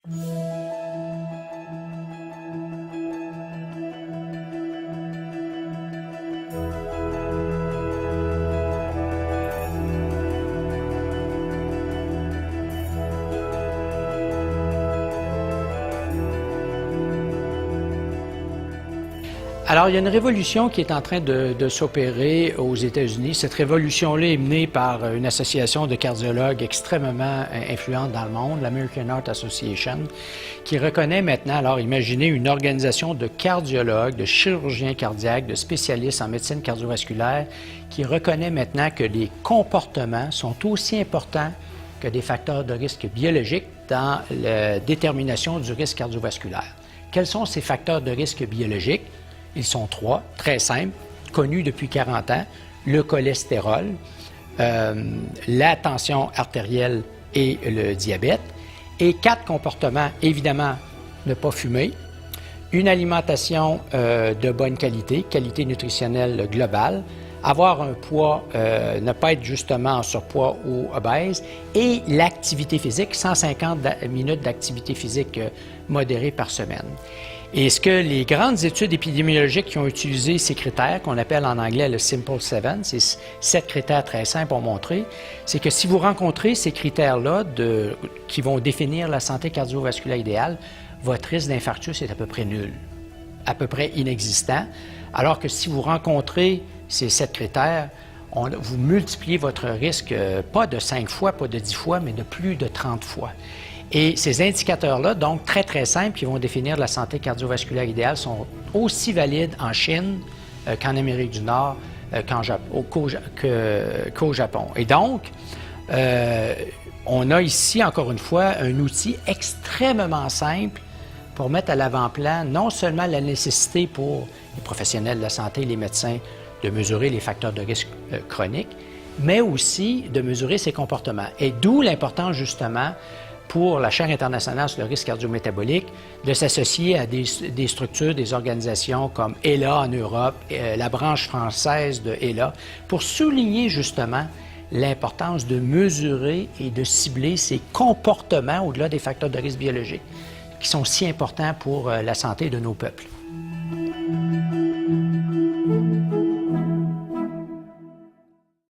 Alors, il y a une révolution qui est en train de s'opérer aux États-Unis. Cette révolution-là est menée par une association de cardiologues extrêmement influente dans le monde, l'American Heart Association, qui reconnaît maintenant, alors imaginez une organisation de cardiologues, de chirurgiens cardiaques, de spécialistes en médecine cardiovasculaire, qui reconnaît maintenant que les comportements sont aussi importants que des facteurs de risque biologiques dans la détermination du risque cardiovasculaire. Quels sont ces facteurs de risque biologiques? Ils sont 3, très simples, connus depuis 40 ans, le cholestérol, la tension artérielle et le diabète, et 4 comportements, évidemment, ne pas fumer, une alimentation de bonne qualité, qualité nutritionnelle globale, avoir un poids, ne pas être justement en surpoids ou obèse, et l'activité physique, 150 minutes d'activité physique modérée par semaine. Et ce que les grandes études épidémiologiques qui ont utilisé ces critères, qu'on appelle en anglais le Simple 7, c'est 7 critères très simples ont montré, c'est que si vous rencontrez ces critères-là qui vont définir la santé cardiovasculaire idéale, votre risque d'infarctus est à peu près nul, à peu près inexistant, alors que si vous rencontrez ces 7 critères, vous multipliez votre risque pas de 5 fois, pas de 10 fois, mais de plus de 30 fois. Et ces indicateurs-là, donc très, très simples, qui vont définir la santé cardiovasculaire idéale, sont aussi valides en Chine qu'en Amérique du Nord, qu'au Japon. Et donc, on a ici, encore une fois, un outil extrêmement simple pour mettre à l'avant-plan non seulement la nécessité pour les professionnels de la santé, les médecins, de mesurer les facteurs de risque chroniques, mais aussi de mesurer ses comportements. Et d'où l'importance, justement, pour la Chaire internationale sur le risque cardio-métabolique, de s'associer à des structures, des organisations comme ELA en Europe, la branche française de ELA, pour souligner justement l'importance de mesurer et de cibler ces comportements au-delà des facteurs de risque biologiques qui sont si importants pour la santé de nos peuples.